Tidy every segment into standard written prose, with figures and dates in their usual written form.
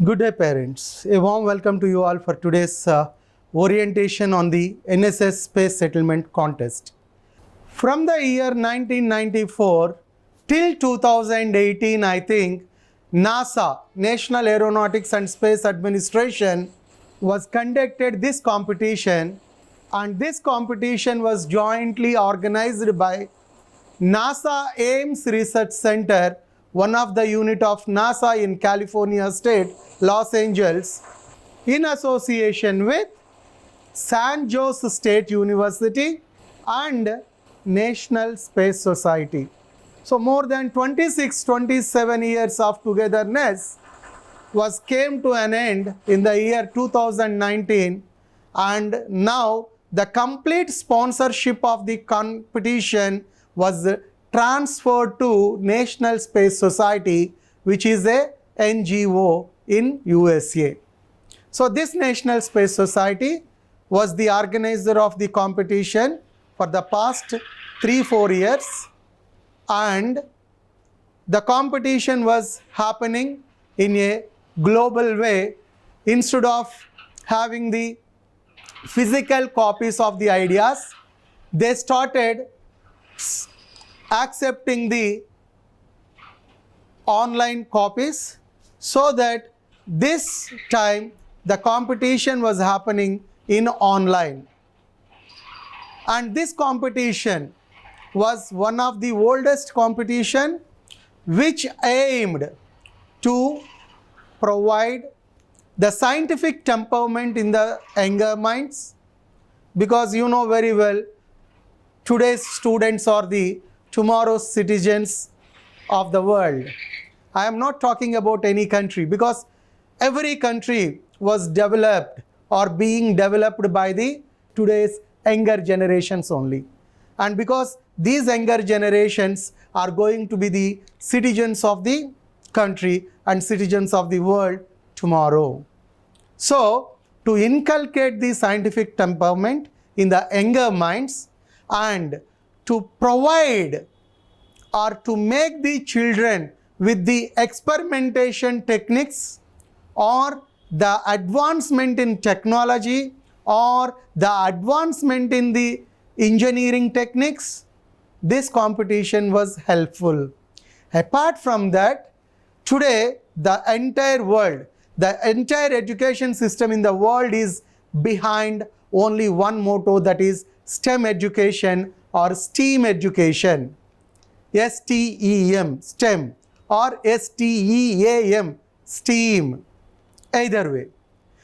Good day, parents. A warm welcome to you all for today's orientation on the NSS Space Settlement Contest. From the year 1994 till 2018, I think, NASA, National Aeronautics and Space Administration, was conducted this competition, and this competition was jointly organized by NASA Ames Research Center, one of the unit of NASA in California State, Los Angeles, in association with San Jose State University and National Space Society. So more than 27 years of togetherness came to an end in the year 2019, and now the complete sponsorship of the competition was transferred to National Space Society, which is a NGO in USA. So this National Space Society was the organizer of the competition for the past 3-4 years, and the competition was happening in a global way. Instead of having the physical copies of the ideas, they started accepting the online copies, so that this time the competition was happening in online. And this competition was one of the oldest competition which aimed to provide the scientific temperament in the younger minds, because you know very well, today's students are the tomorrow's citizens of the world. I am not talking about any country, because every country was developed or being developed by the today's younger generations only. And because these younger generations are going to be the citizens of the country and citizens of the world tomorrow. So, to inculcate the scientific temperament in the younger minds and to provide or to make the children with the experimentation techniques or the advancement in technology or the advancement in the engineering techniques, this competition was helpful. Apart from that, today the entire world, the entire education system in the world is behind only one motto, that is STEM education or STEAM education. STEM, STEM, or STEAM, STEAM, either way.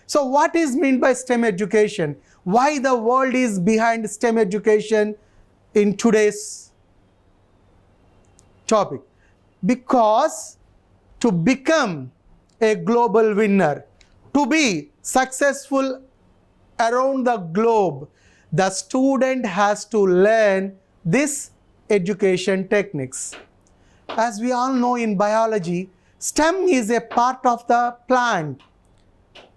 So what is meant by STEM education? Why the world is behind STEM education in today's topic? Because to become a global winner, to be successful around the globe, the student has to learn this education techniques. As we all know, in biology, stem is a part of the plant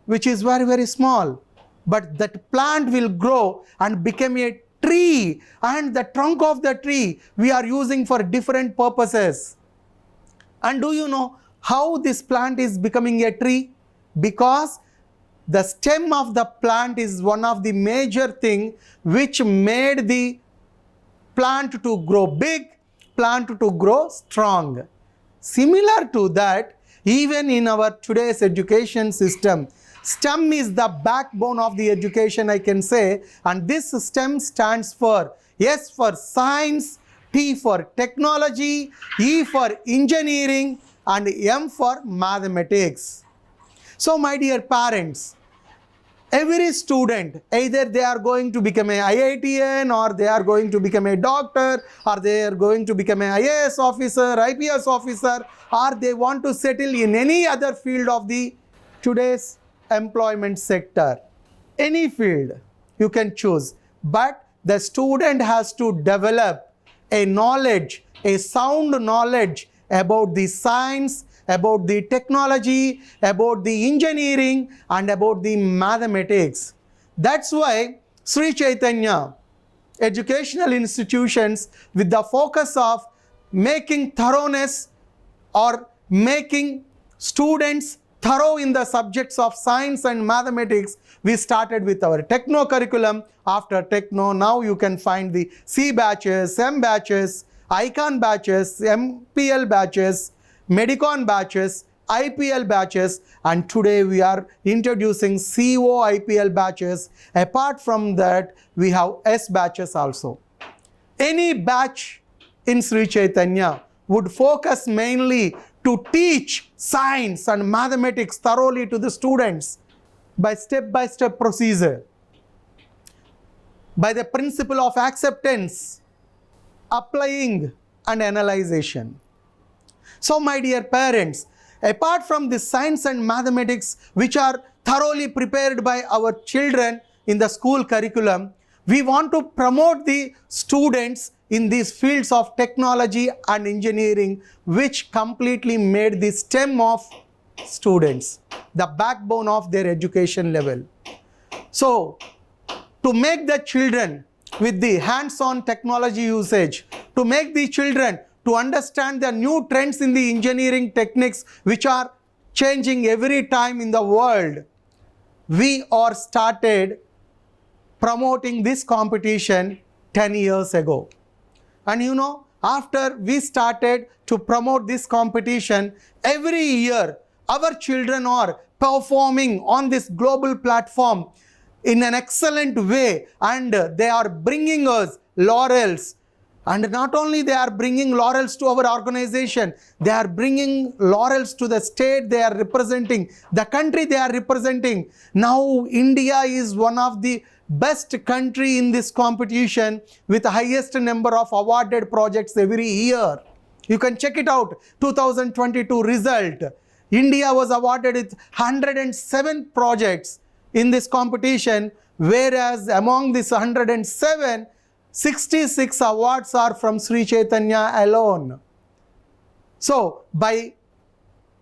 which is very, very small, but that plant will grow and become a tree, and the trunk of the tree we are using for different purposes. And do you know how this plant is becoming a tree? Because the stem of the plant is one of the major thing which made the plant to grow big, plant to grow strong. Similar to that, even in our today's education system, STEM is the backbone of the education, I can say, and this STEM stands for S for science, T for technology, E for engineering, and M for mathematics. So my dear parents, every student, either they are going to become an IITN, or they are going to become a doctor, or they are going to become an IAS officer, IPS officer, or they want to settle in any other field of the today's employment sector. Any field you can choose, but the student has to develop a knowledge, a sound knowledge about the science, about the technology, about the engineering, and about the mathematics. That's why Sri Chaitanya educational institutions, with the focus of making thoroughness or making students thorough in the subjects of science and mathematics, we started with our techno curriculum. After techno, now you can find the C batches, M batches, Icon batches, MPL batches, Medicon batches, IPL batches, and today we are introducing CO IPL batches. Apart from that, we have S batches also. Any batch in Sri Chaitanya would focus mainly to teach science and mathematics thoroughly to the students by step-by-step procedure, by the principle of acceptance, applying and analyzation. So my dear parents, apart from the science and mathematics which are thoroughly prepared by our children in the school curriculum, we want to promote the students in these fields of technology and engineering, which completely made the STEM of students the backbone of their education level. So, to make the children with the hands-on technology usage, to make the children to understand the new trends in the engineering techniques which are changing every time in the world, we are started promoting this competition 10 years ago. And you know, after we started to promote this competition, every year our children are performing on this global platform in an excellent way, and they are bringing us laurels. And not only they are bringing laurels to our organization, they are bringing laurels to the state they are representing, the country they are representing. Now India is one of the best country in this competition with the highest number of awarded projects every year. You can check it out, 2022 result. India was awarded with 107 projects in this competition, whereas among this 107, 66 awards are from Sri Chaitanya alone. So, by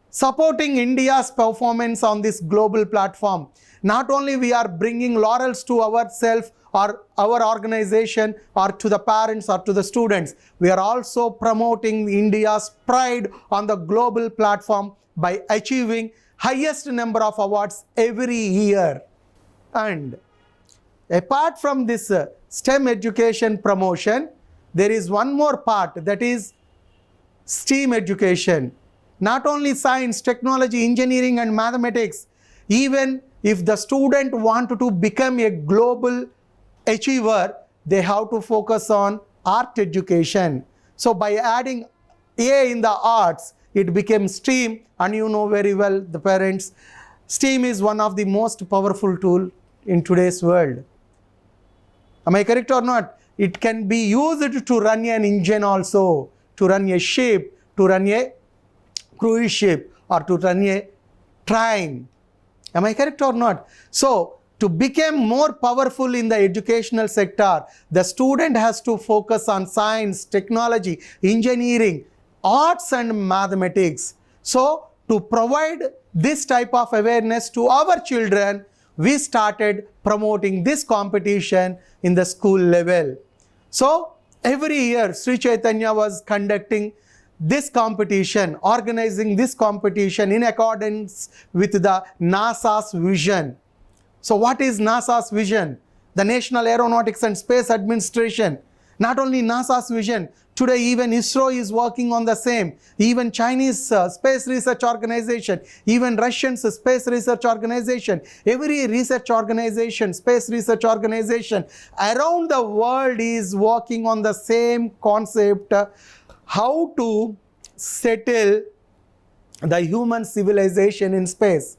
supporting India's performance on this global platform, not only we are bringing laurels to ourselves or our organization or to the parents or to the students, we are also promoting India's pride on the global platform by achieving highest number of awards every year. And apart from this STEM education promotion, there is one more part, that is STEAM education. Not only science, technology, engineering and mathematics, even if the student want to become a global achiever, they have to focus on art education. So by adding A in the arts, it became STEAM, and you know very well, the parents, STEAM is one of the most powerful tool in today's world. Am I correct or not? It can be used to run an engine also, to run a ship, to run a cruise ship, or to run a train. Am I correct or not? So, to become more powerful in the educational sector, the student has to focus on science, technology, engineering, arts and mathematics. So, to provide this type of awareness to our children, we started promoting this competition in the school level. So, every year Sri Chaitanya was conducting this competition, organizing this competition in accordance with the NASA's vision. So what is NASA's vision? The National Aeronautics and Space Administration. Not only NASA's vision, today even ISRO is working on the same. Even Chinese Space Research Organization, even Russian Space Research Organization, every research organization, space research organization around the world is working on the same concept, how to settle the human civilization in space.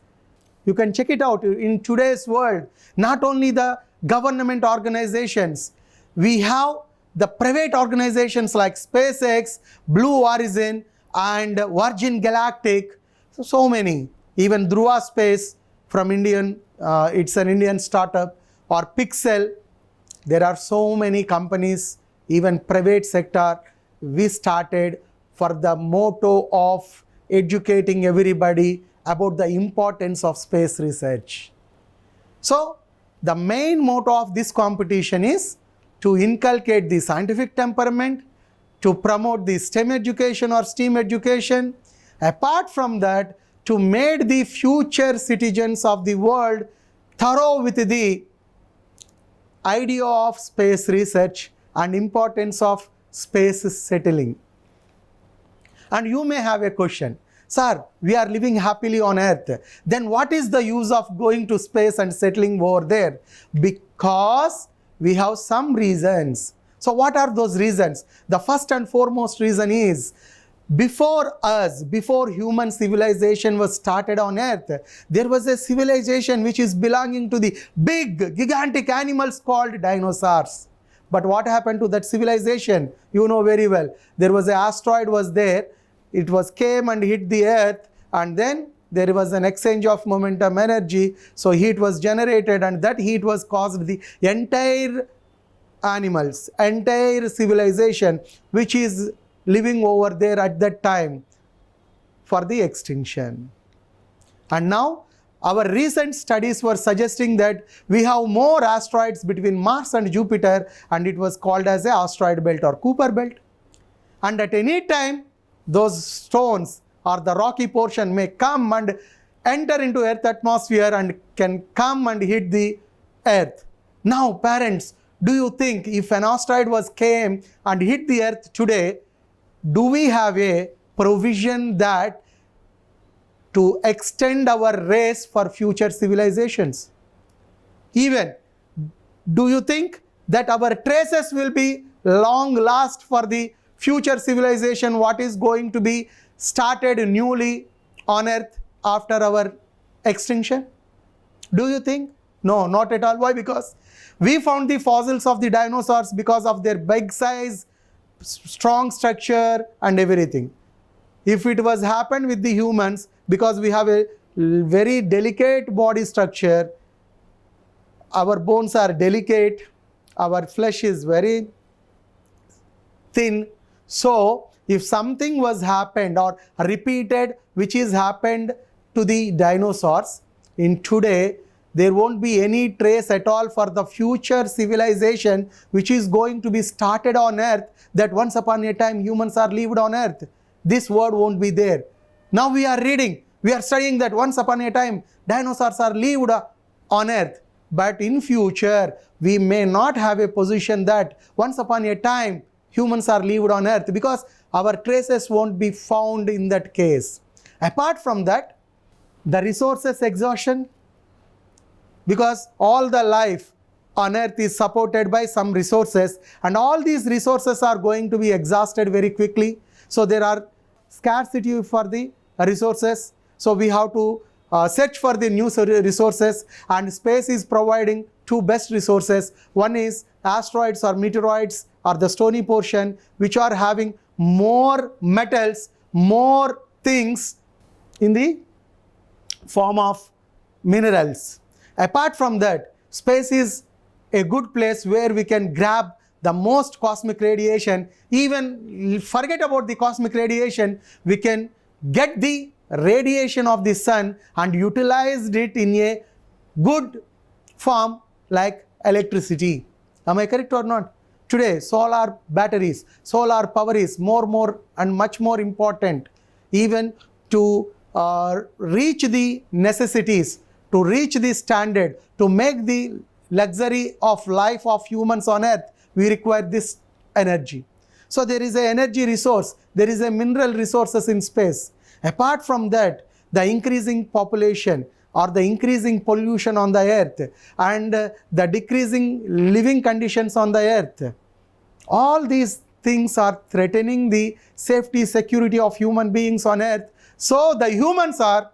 You can check it out in today's world. Not only the government organizations, we have the private organizations like SpaceX, Blue Origin and Virgin Galactic, so many. Even Dhruva Space from Indian, it's an Indian startup, or Pixel. There are so many companies, even private sector. We started for the motto of educating everybody about the importance of space research. So, the main motto of this competition is to inculcate the scientific temperament, to promote the STEM education or STEAM education. Apart from that, to make the future citizens of the world thorough with the idea of space research and importance of space settling. And you may have a question, sir, we are living happily on Earth. Then what is the use of going to space and settling over there? Because we have some reasons. So what are those reasons? The first and foremost reason is, before us, before human civilization was started on Earth, there was a civilization which is belonging to the big, gigantic animals called dinosaurs. But what happened to that civilization? You know very well. There was an asteroid was there. It was came and hit the Earth, and then there was an exchange of momentum energy. So heat was generated, and that heat was caused the entire animals, entire civilization which is living over there at that time for the extinction. And now our recent studies were suggesting that we have more asteroids between Mars and Jupiter, and it was called as a asteroid belt or Kuiper belt. And at any time, those stones or the rocky portion may come and enter into Earth atmosphere and can come and hit the Earth. Now, parents, do you think if an asteroid was came and hit the Earth today, do we have a provision that to extend our race for future civilizations? Even, do you think that our traces will be long last for the future civilization what is going to be started newly on Earth after our extinction? Do you think? No, not at all. Why? Because we found the fossils of the dinosaurs because of their big size, strong structure and everything. If it was happened with the humans, because we have a very delicate body structure, our bones are delicate, our flesh is very thin. So if something was happened or repeated which is happened to the dinosaurs, in today there won't be any trace at all for the future civilization which is going to be started on Earth, that once upon a time humans are lived on Earth. This word won't be there. Now we are reading, we are studying that once upon a time dinosaurs are lived on Earth. But in future we may not have a position that once upon a time humans are lived on Earth, because our traces won't be found in that case. Apart from that, the resources exhaustion, because all the life on Earth is supported by some resources, and all these resources are going to be exhausted very quickly. So there are scarcity for the resources. So we have to search for the new resources, and space is providing two best resources. One is asteroids or meteoroids or the stony portion, which are having more metals, more things in the form of minerals. Apart from that, space is a good place where we can grab the most cosmic radiation. Even forget about the cosmic radiation, we can get the radiation of the sun and utilize it in a good form like electricity. Am I correct or not? Today, solar batteries, solar power is more and much more important, even to reach the necessities, to reach the standard, to make the luxury of life of humans on Earth. We require this energy. So there is an energy resource, there is a mineral resources in space. Apart from that, the increasing population or the increasing pollution on the Earth and the decreasing living conditions on the Earth, all these things are threatening the safety, security of human beings on Earth. So the humans are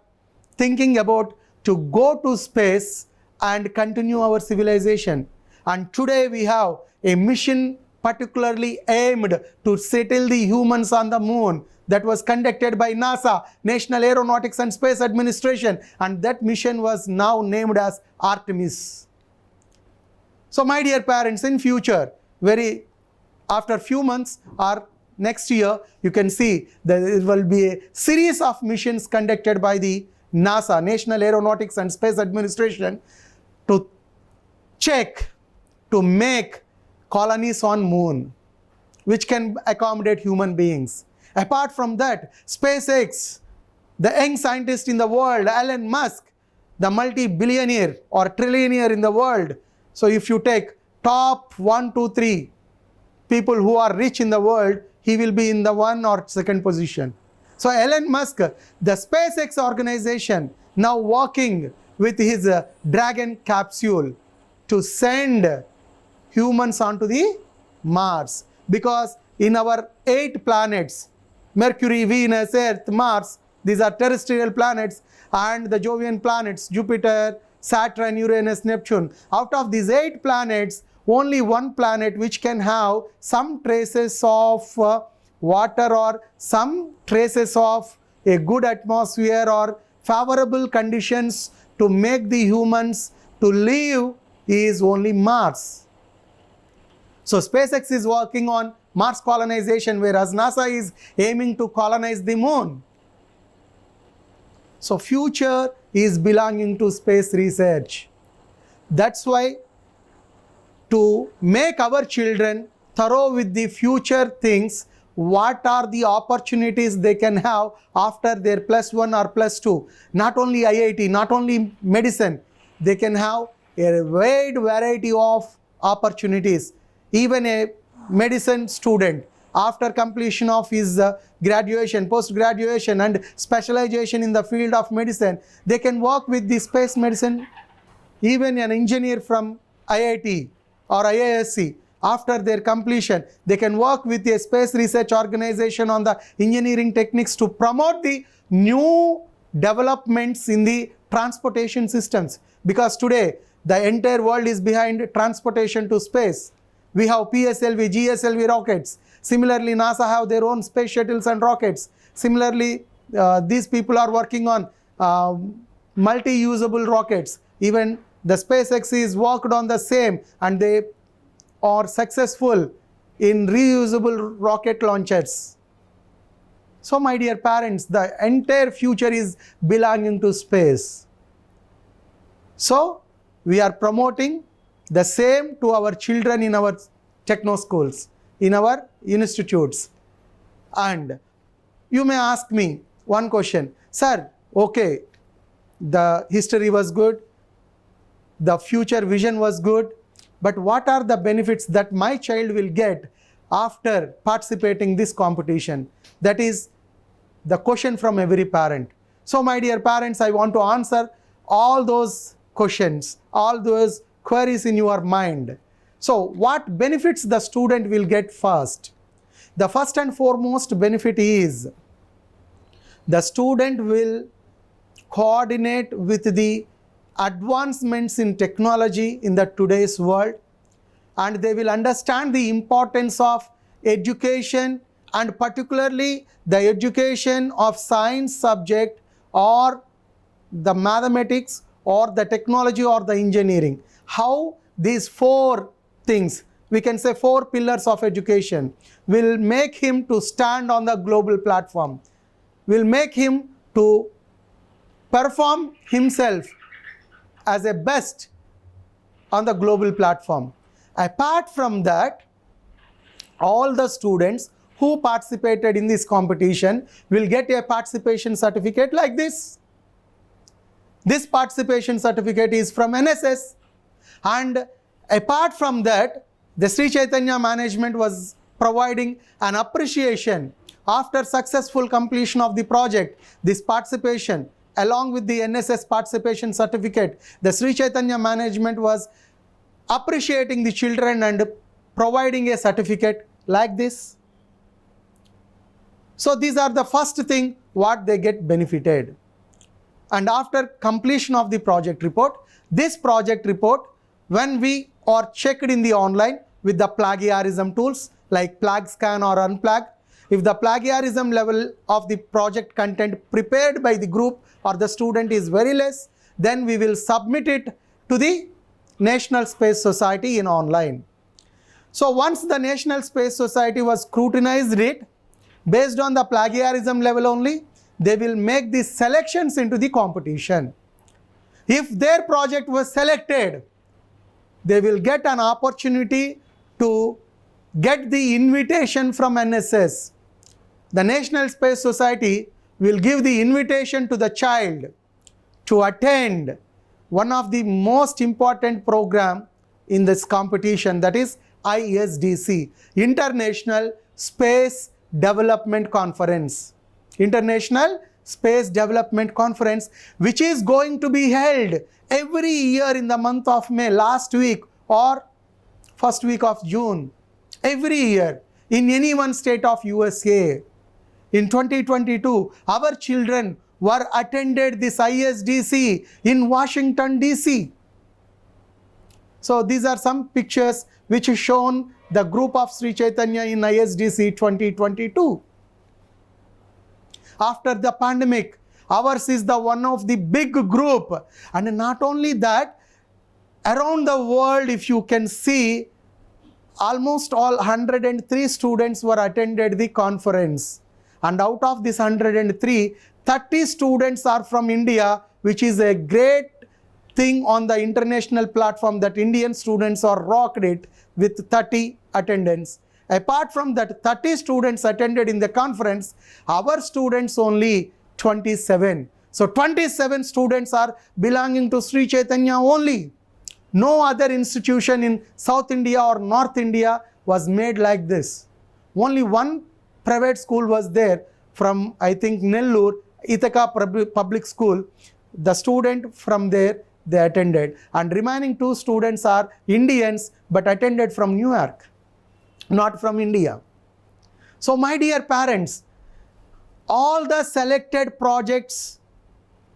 thinking about to go to space and continue our civilization. And today we have a mission particularly aimed to settle the humans on the moon, that was conducted by NASA, National Aeronautics and Space Administration, and that mission was now named as Artemis. So my dear parents, in future, after few months or next year, you can see that there will be a series of missions conducted by the NASA, National Aeronautics and Space Administration, to check, to make colonies on moon, which can accommodate human beings. Apart from that, SpaceX, the young scientist in the world, Elon Musk, the multi-billionaire or trillionaire in the world. So if you take top 1, 2, 3 people who are rich in the world, he will be in the 1 or 2nd position. So Elon Musk, the SpaceX organization, now working with his Dragon capsule to send humans onto the Mars. Because in our 8 planets, Mercury, Venus, Earth, Mars, these are terrestrial planets, and the Jovian planets, Jupiter, Saturn, Uranus, Neptune. Out of these 8 planets, only 1 planet which can have some traces of water or some traces of a good atmosphere or favorable conditions to make the humans to live is only Mars. So SpaceX is working on Mars colonization, whereas NASA is aiming to colonize the moon. So future is belonging to space research. That's why to make our children thorough with the future things, what are the opportunities they can have after their +1 or +2. Not only IIT, not only medicine, they can have a wide variety of opportunities. Even a medicine student, after completion of his graduation, post-graduation and specialization in the field of medicine, they can work with the space medicine. Even an engineer from IIT or IISc, after their completion, they can work with a space research organization on the engineering techniques to promote the new developments in the transportation systems. Because today, the entire world is behind transportation to space. We have PSLV, GSLV rockets. Similarly, NASA have their own space shuttles and rockets. Similarly, these people are working on multi-usable rockets. Even the SpaceX is worked on the same, and they are successful in reusable rocket launchers. So my dear parents, the entire future is belonging to space. So we are promoting the same to our children in our techno schools, in our institutes. And you may ask me one question, sir, okay, the history was good, the future vision was good, but what are the benefits that my child will get after participating this competition? That is the question from every parent. So my dear parents, I want to answer all those questions, all those queries in your mind. So what benefits the student will get first? The first and foremost benefit is the student will coordinate with the advancements in technology in the today's world, and they will understand the importance of education, and particularly the education of science subject or the mathematics or the technology or the engineering. How these 4 things, we can say 4 pillars of education, will make him to stand on the global platform, will make him to perform himself as a best on the global platform. Apart from that, all the students who participated in this competition will get a participation certificate like this. This participation certificate is from NSS. And apart from that, the Sri Chaitanya management was providing an appreciation after successful completion of the project. This participation, along with the NSS participation certificate, the Sri Chaitanya management was appreciating the children and providing a certificate like this. So these are the first thing what they get benefited. And after completion of the project report, this project report, when we are checked in the online with the plagiarism tools like Plag Scan or Unplag, if the plagiarism level of the project content prepared by the group or the student is very less, then we will submit it to the National Space Society in online. So once the National Space Society was scrutinized it, based on the plagiarism level only, they will make the selections into the competition. If their project was selected, they will get an opportunity to get the invitation from NSS. The National Space Society will give the invitation to the child to attend one of the most important program in this competition, that is ISDC, International Space Development Conference. International Space Development Conference, which is going to be held every year in the month of May, last week or first week of June, every year in any one state of USA. In 2022, our children were attended this ISDC in Washington, D.C. So these are some pictures which is shown the group of Sri Chaitanya in ISDC 2022. After the pandemic, ours is the one of the big group. And not only that, around the world, if you can see, almost all 103 students were attended the conference. And out of this 103, 30 students are from India, which is a great thing on the international platform that Indian students are rocked it with 30 attendance. Apart from that 30 students attended in the conference, our students only 27. So 27 students are belonging to Sri Chaitanya only. No other institution in South India or North India was made like this. Only one private school was there from, I think, Nellore, Ithaca Public School. The student from there, they attended. And remaining 2 students are Indians but attended from New York, not from India. So my dear parents, all the selected projects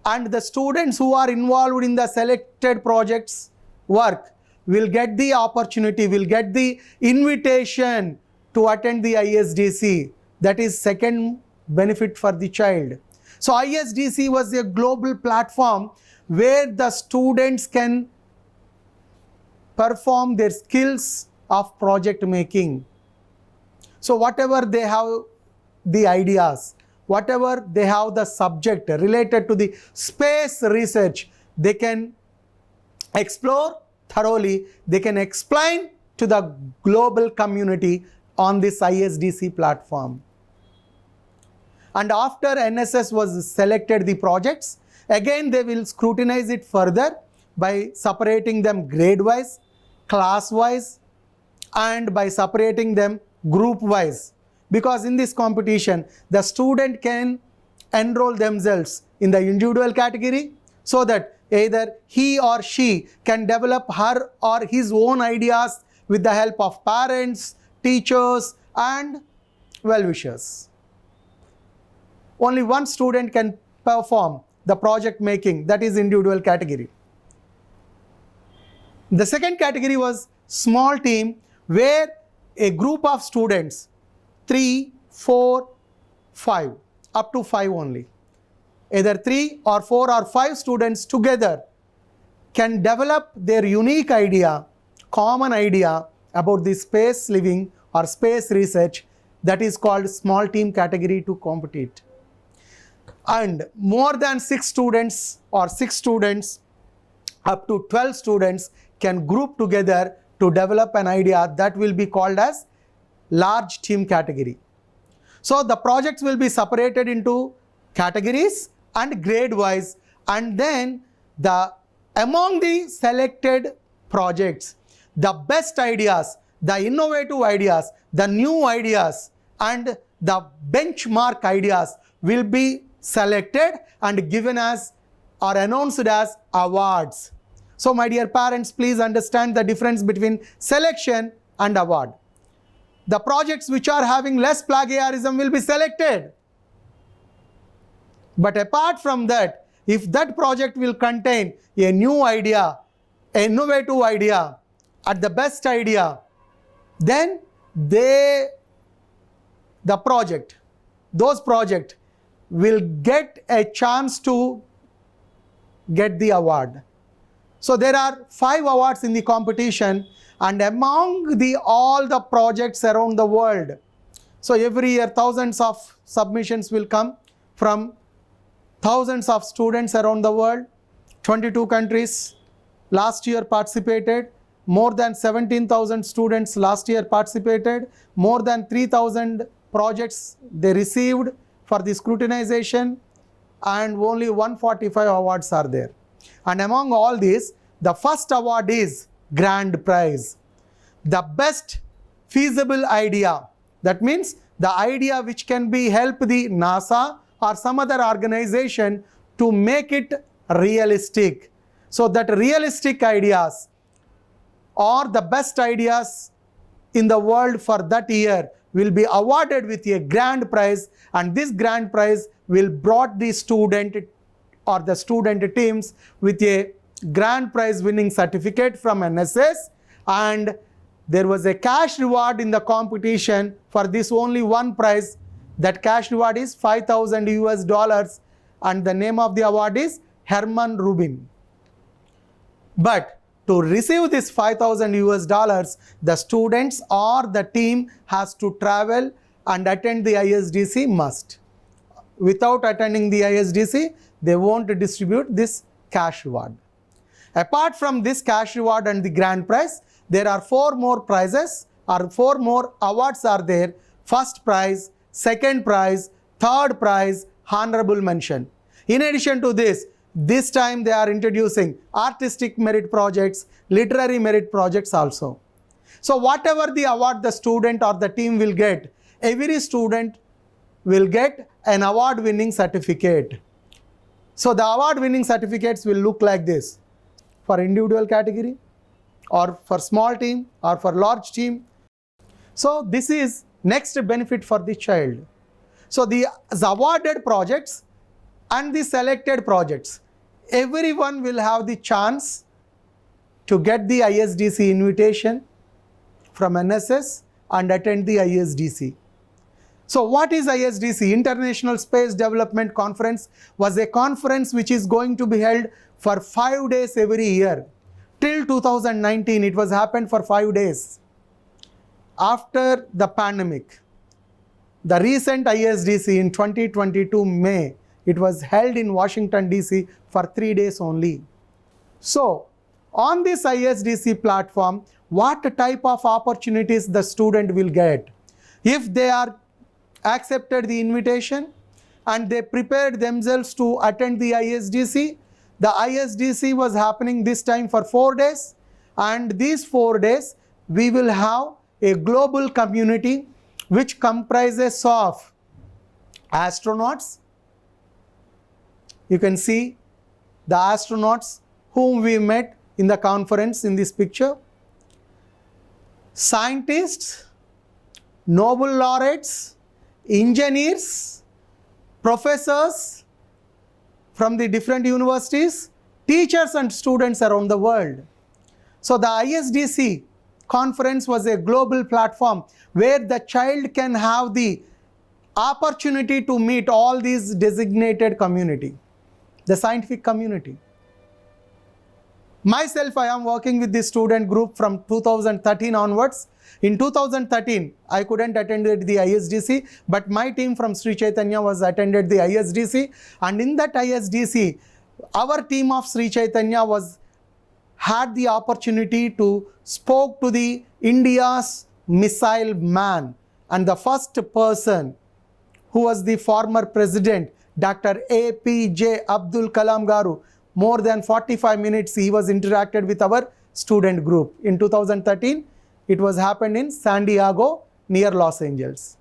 and the students who are involved in the selected projects work will get the opportunity, will get the invitation to attend the ISDC. That is second benefit for the child. So ISDC was a global platform where the students can perform their skills of project making. So whatever they have the ideas, whatever they have the subject related to the space research, they can explore thoroughly, they can explain to the global community on this ISDC platform. And after NSS was selected the projects, again they will scrutinize it further by separating them grade-wise, class-wise, and by separating them group-wise. Because in this competition, the student can enroll themselves in the individual category so that either he or she can develop her or his own ideas with the help of parents, teachers, and well-wishers. Only one student can perform the project making, that is individual category. The second category was small team, where a group of students, 3, 4, 5, up to 5 only, either 3 or 4 or 5 students together can develop their unique idea, common idea about the space living or space research, that is called small team category to compete. And more than 6 students or 6 students up to 12 students can group together to develop an idea that will be called as large team category. So the projects will be separated into categories and grade wise, and then among the selected projects, the best ideas, the innovative ideas, the new ideas, and the benchmark ideas will be selected and given as or announced as awards. So my dear parents, please understand the difference between selection and award. The projects which are having less plagiarism will be selected. But apart from that, if that project will contain a new idea, an innovative idea, or the best idea, then those projects will get a chance to get the award. So there are 5 awards in the competition, and among all the projects around the world, so every year thousands of submissions will come from thousands of students around the world. 22 countries last year participated, more than 17,000 students last year participated, more than 3,000 projects they received, for the scrutinization, and only 145 awards are there. And among all these, the first award is grand prize, the best feasible idea. That means the idea which can be help the NASA or some other organization to make it realistic. So that realistic ideas or the best ideas in the world for that year will be awarded with a grand prize, and this grand prize will brought the student or the student teams with a grand prize winning certificate from NSS, and there was a cash reward in the competition for this only one prize. That cash reward is $5,000 and the name of the award is Herman Rubin. But to receive this $5,000, the students or the team has to travel and attend the ISDC must. Without attending the ISDC, they won't distribute this cash reward. Apart from this cash reward and the grand prize, there are 4 more prizes or 4 more awards are there. First prize, second prize, third prize, honorable mention. In addition to this time they are introducing artistic merit projects, literary merit projects also. So whatever the award the student or the team will get, every student will get an award winning certificate. So the award winning certificates will look like this for individual category or for small team or for large team. So this is next benefit for the child. So the awarded projects and the selected projects, everyone will have the chance to get the ISDC invitation from NSS and attend the ISDC. So what is ISDC? International Space Development Conference was a conference which is going to be held for 5 days every year. Till 2019, it was happened for 5 days. After the pandemic, the recent ISDC in 2022 May, it was held in Washington DC for 3 days only. So on this ISDC platform, what type of opportunities the student will get? If they are accepted the invitation and they prepared themselves to attend the ISDC was happening this time for 4 days, and these 4 days we will have a global community which comprises of astronauts. You can see the astronauts whom we met in the conference in this picture, scientists, Nobel laureates, engineers, professors from the different universities, teachers and students around the world. So the ISDC conference was a global platform where the child can have the opportunity to meet all these designated community, the scientific community. Myself, I am working with this student group from 2013 onwards. In 2013, I couldn't attend the ISDC, but my team from Sri Chaitanya was attended the ISDC, and in that ISDC, our team of Sri Chaitanya had the opportunity to spoke to the India's missile man, and the first person who was the former president, Dr. APJ Abdul Kalam Garu. More than 45 minutes he was interacted with our student group. In 2013, it was happened in San Diego near Los Angeles.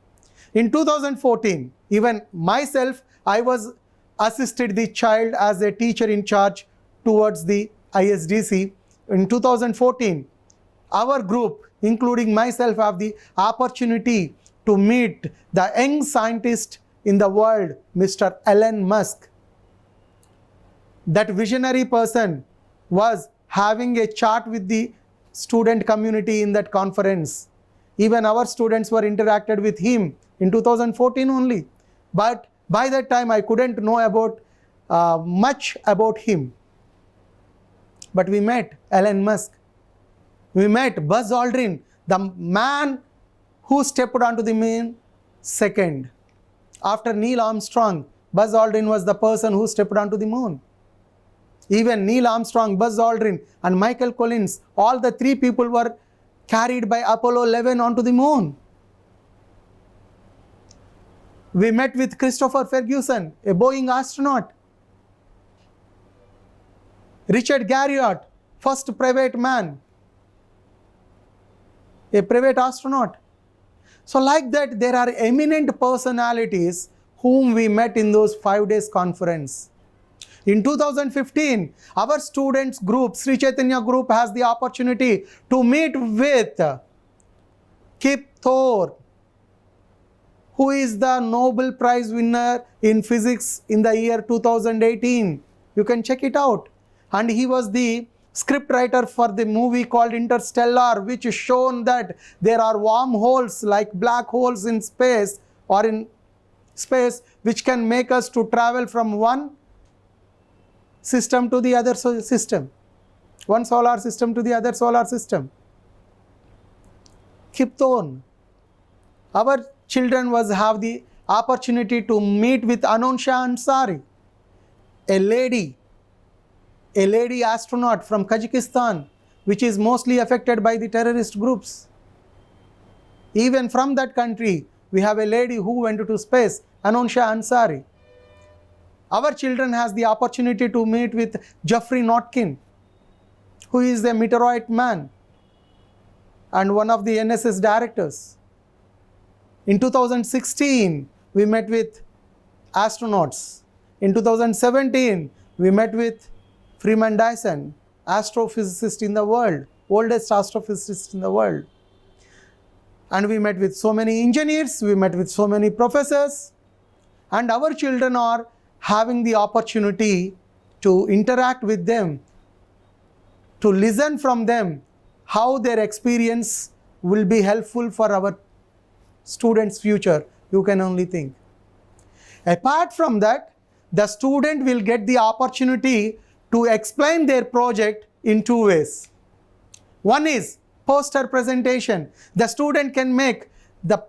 In 2014, even myself, I was assisted the child as a teacher in charge towards the ISDC. In 2014, our group, including myself, have the opportunity to meet the young scientist in the world, Mr. Elon Musk. That visionary person was having a chat with the student community in that conference. Even our students were interacted with him in 2014 only. But by that time, I couldn't know about much about him. But we met Elon Musk. We met Buzz Aldrin, the man who stepped onto the moon second. After Neil Armstrong, Buzz Aldrin was the person who stepped onto the moon. Even Neil Armstrong, Buzz Aldrin and Michael Collins, all the 3 people were carried by Apollo 11 onto the moon. We met with Christopher Ferguson, a Boeing astronaut. Richard Garriott, first private man, a private astronaut. So like that, there are eminent personalities whom we met in those 5 days conference. In 2015, our students group, Sri Chaitanya group, has the opportunity to meet with Kip Thorne, who is the Nobel Prize winner in physics in the year 2018. You can check it out. And he was the script writer for the movie called Interstellar, which shown that there are wormholes like black holes in space or in space which can make us to travel from one system to the other system, one solar system to the other solar system. Kip Thorne. Our children have the opportunity to meet with Anonsha Ansari, a lady astronaut from Kazakhstan, which is mostly affected by the terrorist groups. Even from that country, we have a lady who went to space, Anonsha Ansari. Our children has the opportunity to meet with Jeffrey Notkin, who is a meteorite man and one of the NSS directors. In 2016, we met with astronauts. In 2017, we met with Freeman Dyson, astrophysicist in the world, oldest astrophysicist in the world. And we met with so many engineers, we met with so many professors, and our children are having the opportunity to interact with them, to listen from them how their experience will be helpful for our students' future. You can only think. Apart from that, the student will get the opportunity to explain their project in 2 ways. One is poster presentation. The student can make the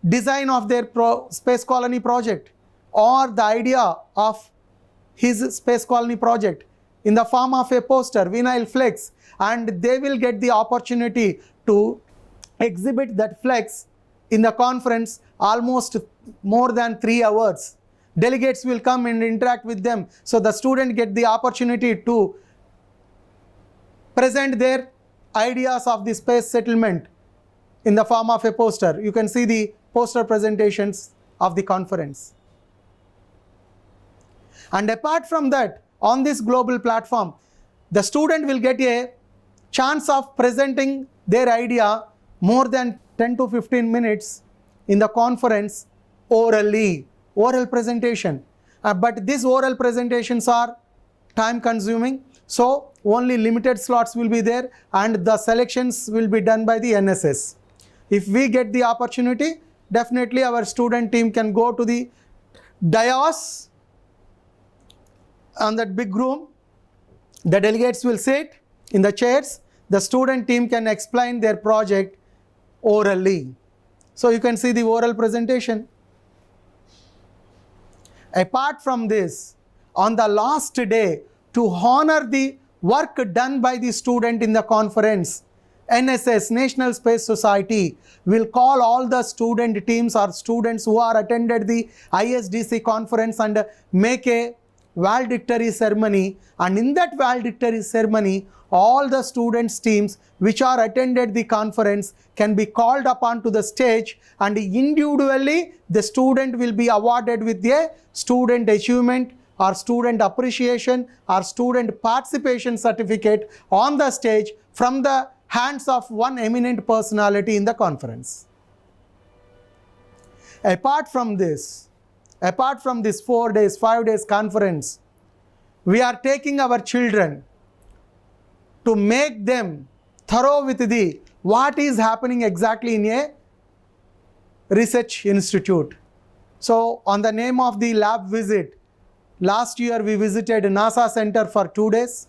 design of their space colony project or the idea of his space colony project in the form of a poster, vinyl flex, and they will get the opportunity to exhibit that flex in the conference almost more than 3 hours. Delegates will come and interact with them. So the student get the opportunity to present their ideas of the space settlement in the form of a poster. You can see the poster presentations of the conference. And apart from that, on this global platform, the student will get a chance of presenting their idea more than 10 to 15 minutes in the conference orally, oral presentation. But these oral presentations are time consuming, so only limited slots will be there and the selections will be done by the NSS. If we get the opportunity, definitely our student team can go to the dais on that big room. The delegates will sit in the chairs. The student team can explain their project orally. So you can see the oral presentation. Apart from this, on the last day, to honor the work done by the student in the conference, NSS, National Space Society, will call all the student teams or students who are attended the ISDC conference and make a valedictory ceremony. And in that valedictory ceremony, all the students teams which are attended the conference can be called upon to the stage, and individually the student will be awarded with a student achievement or student appreciation or student participation certificate on the stage from the hands of one eminent personality in the conference. Apart from this 4 days, 5 days conference, we are taking our children to make them thorough with the what is happening exactly in a research institute. So on the name of the lab visit, last year we visited NASA Center for 2 days,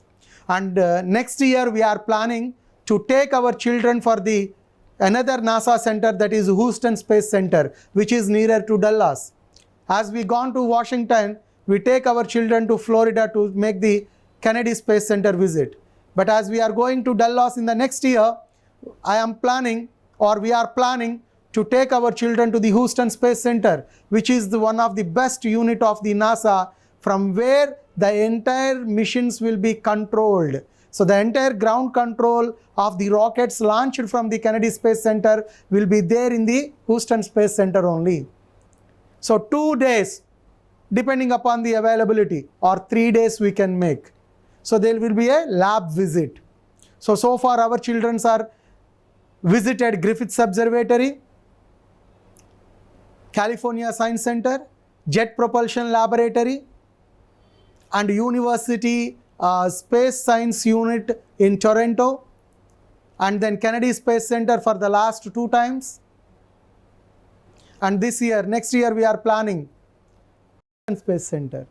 and next year we are planning to take our children for the another NASA center, that is Houston Space Center, which is nearer to Dallas. As we gone to Washington, we take our children to Florida to make the Kennedy Space Center visit. But as we are going to Dallas in the next year, we are planning to take our children to the Houston Space Center, which is one of the best unit of the NASA, from where the entire missions will be controlled. So the entire ground control of the rockets launched from the Kennedy Space Center will be there in the Houston Space Center only. So 2 days, depending upon the availability, or 3 days we can make. So there will be a lab visit. So far our children are visited Griffiths Observatory, California Science Center, Jet Propulsion Laboratory, and University Space Science Unit in Toronto, and then Kennedy Space Center for the last 2 times. And next year we are planning Space Center.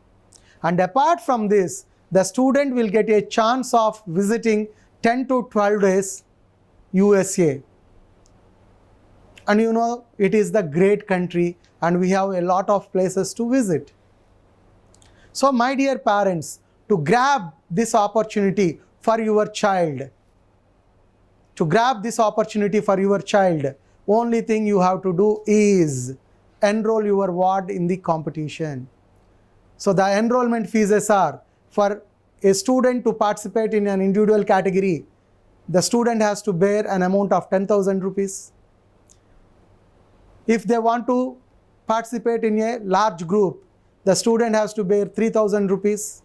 And apart from this, the student will get a chance of visiting 10 to 12 days USA. And you know, it is the great country and we have a lot of places to visit. So my dear parents, to grab this opportunity for your child, only thing you have to do is enroll your ward in the competition. So the enrollment fees are, for a student to participate in an individual category, the student has to bear an amount of 10,000 rupees. If they want to participate in a large group, the student has to bear 3,000 rupees.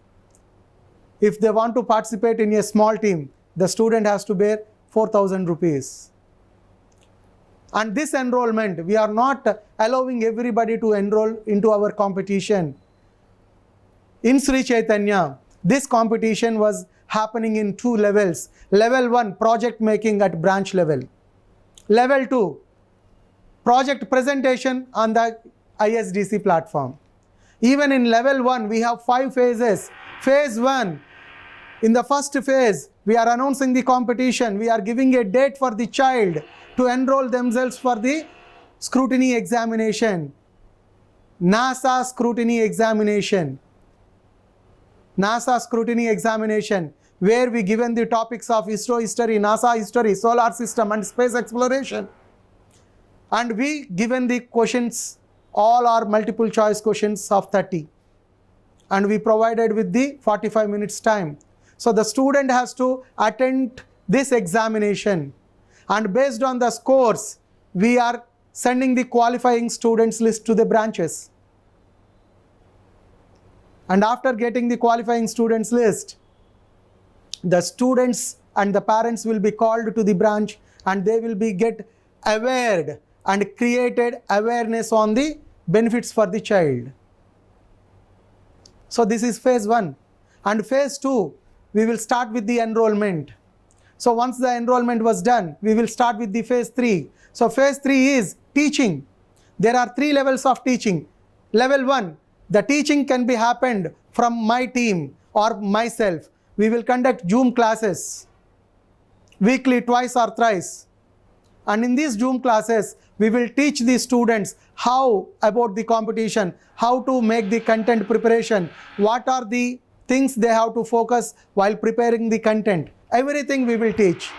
If they want to participate in a small team, the student has to bear 4,000 rupees. And this enrollment, we are not allowing everybody to enroll into our competition. In Sri Chaitanya, this competition was happening in 2 levels. Level 1, project making at branch level. Level 2, project presentation on the ISDC platform. Even in level 1, we have 5 phases. Phase 1, in the first phase, we are announcing the competition. We are giving a date for the child to enroll themselves for the scrutiny examination. NASA scrutiny examination. NASA scrutiny examination, where we given the topics of history, NASA history, solar system and space exploration. And we given the questions, all are multiple choice questions of 30. And we provided with the 45 minutes time. So the student has to attend this examination. And based on the scores, we are sending the qualifying students list to the branches. And after getting the qualifying students list, the students and the parents will be called to the branch and they will be get aware and created awareness on the benefits for the child. So this is phase 1. And phase 2, we will start with the enrollment. So once the enrollment was done, we will start with the phase 3. So phase 3 is teaching. There are 3 levels of teaching. Level 1, the teaching can be happened from my team or myself. We will conduct Zoom classes weekly, twice or thrice. And in these Zoom classes, we will teach the students how about the competition, how to make the content preparation, what are the things they have to focus while preparing the content. Everything we will teach.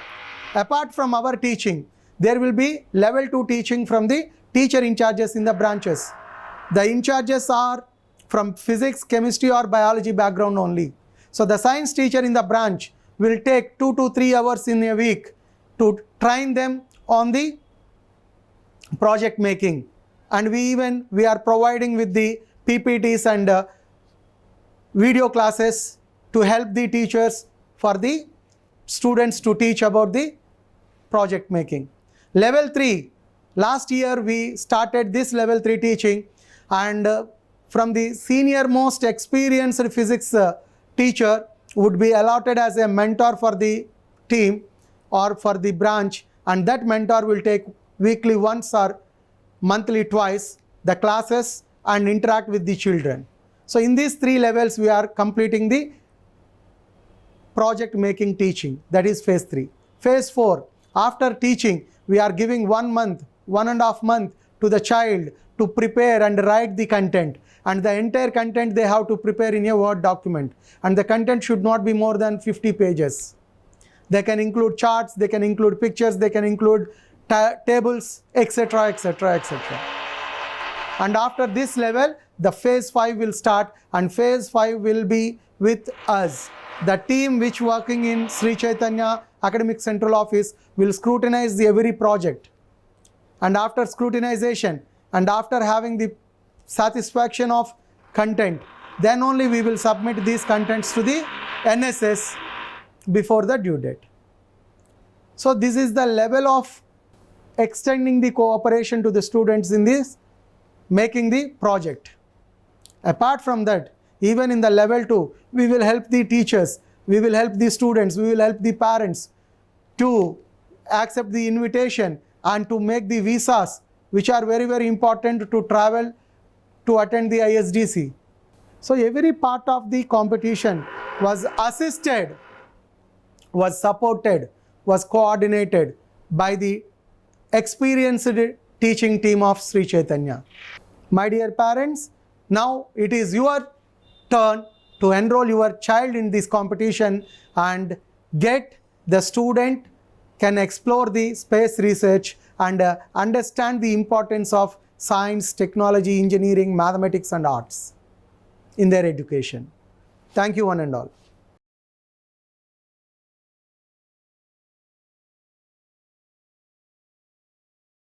Apart from our teaching, there will be level 2 teaching from the teacher in charges in the branches. The in charges are from physics, chemistry or biology background only. So the science teacher in the branch will take 2 to 3 hours in a week to train them on the project making. And we are providing with the PPTs and video classes to help the teachers for the students to teach about the project making. Level 3, last year we started this level 3 teaching, and from the senior most experienced physics teacher would be allotted as a mentor for the team or for the branch, and that mentor will take weekly once or monthly twice the classes and interact with the children. So in these 3 levels we are completing the project making teaching, that is phase 3. Phase 4, after teaching we are giving 1 month, 1.5 months to the child to prepare and write the content, and the entire content they have to prepare in a Word document, and the content should not be more than 50 pages. They can include charts, they can include pictures, they can include tables, etc., etc., etc. And after this level, the phase 5 will start, and phase 5 will be with us. The team which working in Sri Chaitanya Academic Central Office will scrutinize the every project. And after scrutinization, and after having the satisfaction of content, then only we will submit these contents to the NSS before the due date. So this is the level of extending the cooperation to the students in this making the project. Apart from that, even in the level 2, we will help the teachers, we will help the students, we will help the parents to accept the invitation and to make the visas, which are very, very important to travel to attend the ISDC. So every part of the competition was assisted, was supported, was coordinated by the experienced teaching team of Sri Chaitanya. My dear parents, now it is your turn to enroll your child in this competition and get the student can explore the space research and understand the importance of science, technology, engineering, mathematics and arts in their education. Thank you one and all.